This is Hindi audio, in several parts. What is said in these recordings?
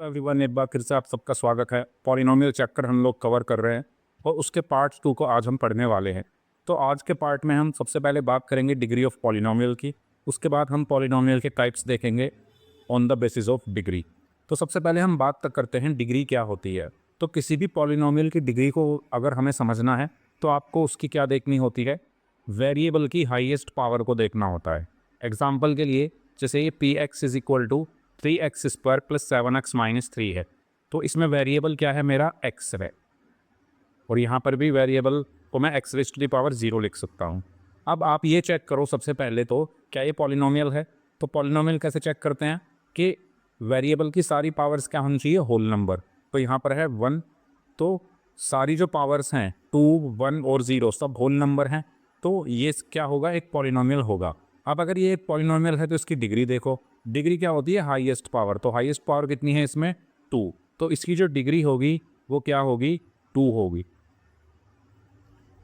एवरीवन, एक बार फिर से आप सबका स्वागत है। पॉलिनोमियल चैप्टर हम लोग कवर कर रहे हैं और उसके पार्ट 2 को आज हम पढ़ने वाले हैं। तो आज के पार्ट में हम सबसे पहले बात करेंगे डिग्री ऑफ पॉलिनोमियल की। उसके बाद हम पॉलिनोमियल के टाइप्स देखेंगे on the basis of degree. तो सबसे पहले हम बात तक करते हैं डिग्री क्या होती है। तो किसी भी पॉलिनोमियल की डिग्री को अगर हमें समझना है तो आपको उसकी क्या देखनी होती है, वेरिएबल की हाईएस्ट पावर को देखना होता है। एग्जाम्पल के लिए जैसे ये p x is equal to 3x² plus 7x minus 3 है, तो इसमें वेरिएबल क्या है, मेरा x है। और यहाँ पर भी वेरिएबल को मैं x raise to the power 0 लिख सकता हूँ। अब आप ये चेक करो सबसे पहले तो क्या ये पॉलिनोमियल है। तो पॉलिनोमियल कैसे चेक करते हैं कि वेरिएबल की सारी पावर्स क्या होनी चाहिए, होल नंबर। तो यहाँ पर है 1, तो सारी जो पावर्स हैं 2, 1 और 0 सब होल नंबर हैं, तो ये क्या होगा, एक पॉलिनोमियल होगा। अब अगर ये एक पॉलिनोमियल है तो इसकी डिग्री देखो। डिग्री क्या होती है, हाईएस्ट पावर। तो हाईएस्ट पावर कितनी है इसमें, 2। तो इसकी जो डिग्री होगी वो क्या होगी, 2 होगी।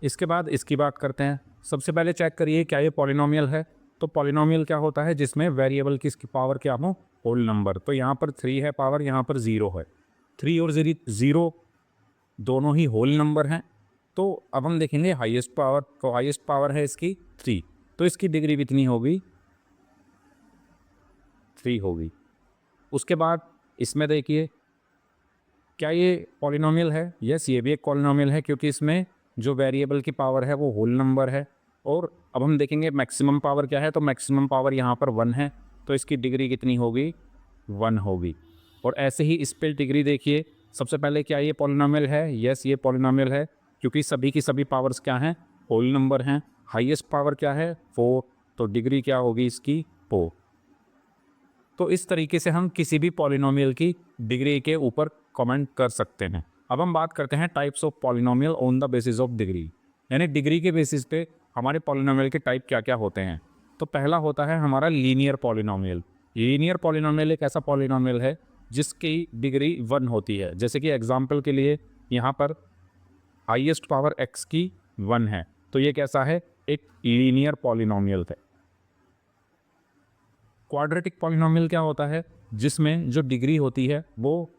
इसके बाद इसकी बात करते हैं। सबसे पहले चेक करिए क्या ये पॉलिनोमियल है। तो पॉलिनोमियल क्या होता है, जिसमें वेरिएबल की इसकी पावर क्या हो, होल नंबर। तो यहाँ पर 3 है पावर, यहाँ पर 0 है। 3 और 0 दोनों ही होल नंबर हैं। तो अब हम देखेंगे हाईएस्ट पावर। तो हाईएस्ट पावर है इसकी 3, तो इसकी डिग्री कितनी होगी, 3 होगी। उसके बाद इसमें देखिए क्या ये पॉलिनोमियल है, यस ये भी एक पॉलिनोमियल है, क्योंकि इसमें जो वेरिएबल की पावर है वो होल नंबर है। और अब हम देखेंगे मैक्सिमम पावर क्या है। तो मैक्सिमम पावर यहाँ पर 1 है, तो इसकी डिग्री कितनी होगी, 1 होगी। और ऐसे ही इस पर डिग्री देखिए। सबसे पहले क्या ये पॉलिनोमियल है, यस ये पॉलिनोमियल है, क्योंकि सभी की सभी पावर्स क्या हैं, होल नंबर हैं। हाईएस्ट पावर क्या है, 4, तो डिग्री क्या होगी इसकी, 4। तो इस तरीके से हम किसी भी पॉलिनोमियल की डिग्री के ऊपर कमेंट कर सकते हैं। अब हम बात करते हैं types of polynomial on the basis of degree, यानी डिग्री के बेसिस पे हमारे पॉलिनोमियल के टाइप क्या क्या होते हैं। तो पहला होता है हमारा लीनियर पॉलिनोमियल। लीनियर पॉलिनोमियल एक ऐसा पॉलिनोमियल है जिसकी डिग्री 1 होती है। जैसे कि एग्जाम्पल के लिए यहाँ पर हाईएस्ट पावर x की 1 है, तो ये कैसा है, एक लीनियर पॉलिनोमियल है। क्वाड्रेटिक पॉलिनोमियल क्या होता है, जिसमें जो डिग्री होती है वो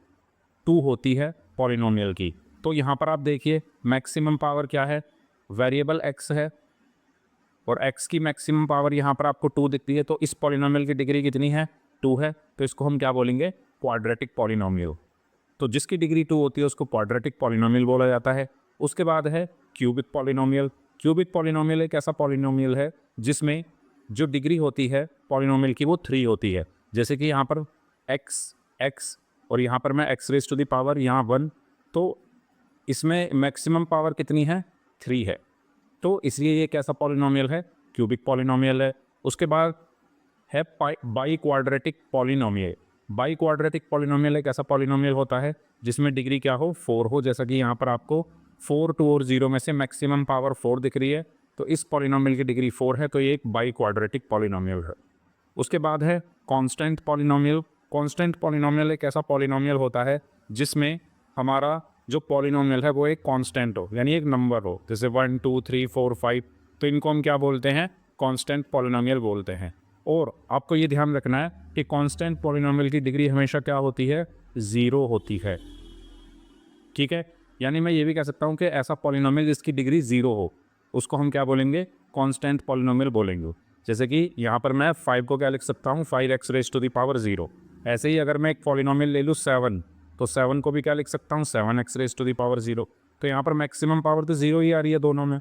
2 होती है पॉलिनोमियल की। तो यहाँ पर आप देखिए मैक्सिमम पावर क्या है, वेरिएबल x है और x की मैक्सिमम पावर यहाँ पर आपको 2 दिखती है। तो इस पॉलिनोमियल की डिग्री कितनी है, 2 है। तो इसको हम क्या बोलेंगे, क्वाड्रेटिक पॉलिनोमियल। तो जिसकी डिग्री 2 होती है उसको क्वाड्रेटिक पॉलिनोमियल बोला जाता है। उसके बाद है क्यूबिक पॉलिनोमियल। क्यूबिक पॉलिनोमियल एक ऐसा पॉलिनोमियल है जिसमें जो डिग्री होती है पॉलिनोमियल की वो 3 होती है। जैसे कि यहाँ पर x और यहाँ पर मैं x raise to the power यहाँ 1, तो इसमें मैक्सिमम पावर कितनी है, 3 है। तो इसलिए ये कैसा पॉलिनोमियल है, क्यूबिक पॉलिनोमियल है। उसके बाद है by quadratic polynomial. By quadratic polynomial एक ऐसा पॉलिनोमियल होता है जिसमें डिग्री क्या हो, 4 हो। जैसा कि यहाँ पर आपको 4, 2 और 0 में से मैक्सिमम पावर 4 दिख रही है, तो इस पॉलिनोमियल की डिग्री 4 है। तो ये एक बाई क्वाड्रेटिक पॉलिनोमियल है। उसके बाद है कांस्टेंट पॉलिनोमियल। कांस्टेंट पॉलिनोमियल एक ऐसा पॉलिनोमियल होता है जिसमें हमारा जो पॉलिनोमियल है वो एक कांस्टेंट हो, यानी एक नंबर हो। जैसे 1, 2, 3, 4, 5, तो इनको हम क्या बोलते हैं, कांस्टेंट पॉलिनोमियल बोलते हैं। और आपको ये ध्यान रखना है कि कांस्टेंट पॉलिनोमियल की डिग्री हमेशा क्या होती है, 0 होती है। ठीक है, यानी मैं ये भी कह सकता हूँ कि ऐसा पॉलिनोमियल जिसकी डिग्री 0 हो उसको हम क्या बोलेंगे, कांस्टेंट पॉलिनोमियल बोलेंगे। जैसे कि यहाँ पर मैं 5 को क्या लिख सकता हूँ, 5x rays to the power 0। ऐसे ही अगर मैं एक पॉलिनोमियल ले लूँ 7, तो 7 को भी क्या लिख सकता हूँ, 7x rays to the power 0। तो यहाँ पर मैक्सिमम पावर तो 0 ही आ रही है दोनों में।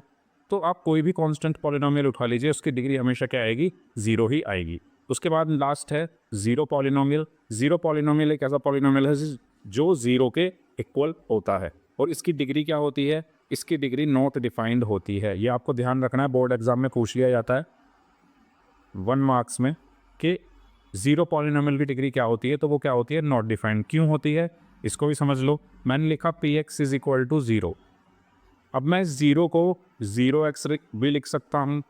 तो आप कोई भी कांस्टेंट पॉलिनोमियल उठा लीजिए, उसकी डिग्री हमेशा क्या आएगी, 0 ही आएगी। उसके बाद लास्ट है ज़ीरो पॉलिनोमियल। ज़ीरो पॉलिनोमियल एक ऐसा पॉलिनोमियल है जो 0 के इक्वल होता है और इसकी डिग्री क्या होती है, इसकी डिग्री नॉट डिफाइंड होती है। ये आपको ध्यान रखना है, बोर्ड एग्जाम में पूछ लिया जाता है 1 मार्क्स में कि ज़ीरो पॉलिनोमियल की डिग्री क्या होती है। तो वो क्या होती है, नॉट डिफाइंड। क्यों होती है इसको भी समझ लो। मैंने लिखा px इज इक्वल टू 0। अब मैं 0 को 0x भी लिख सकता हूँ,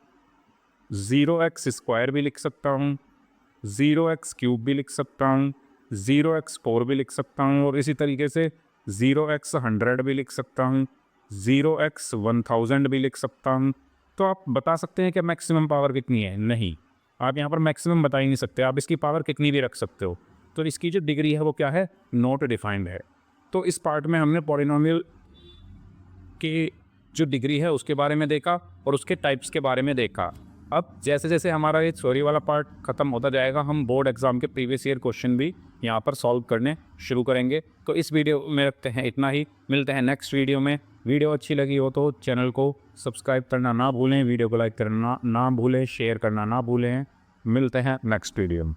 0x² भी लिख सकता हूँ, 0x³ भी लिख सकता हूँ, 0x4 भी लिख सकता हूँ, और इसी तरीके से 0x100 भी लिख सकता हूँ, 0x1000 भी लिख सकता हूँ। तो आप बता सकते हैं कि मैक्सिमम पावर कितनी है, नहीं, आप यहाँ पर मैक्सिमम बता ही नहीं सकते, आप इसकी पावर कितनी भी रख सकते हो। तो इसकी जो डिग्री है वो क्या है, नॉट डिफाइंड है। तो इस पार्ट में हमने पॉलिनोमियल की जो डिग्री है उसके बारे में देखा और उसके टाइप्स के बारे में देखा। अब जैसे जैसे हमारा ये थ्योरी वाला पार्ट ख़त्म होता जाएगा, हम बोर्ड एग्ज़ाम के प्रीवियस ईयर क्वेश्चन भी यहाँ पर सॉल्व करने शुरू करेंगे। तो इस वीडियो में रखते हैं इतना ही, मिलते हैं नेक्स्ट वीडियो में। वीडियो अच्छी लगी हो तो चैनल को सब्सक्राइब करना ना भूलें, वीडियो को लाइक करना ना भूलें, शेयर करना ना भूलें। मिलते हैं नेक्स्ट वीडियो में।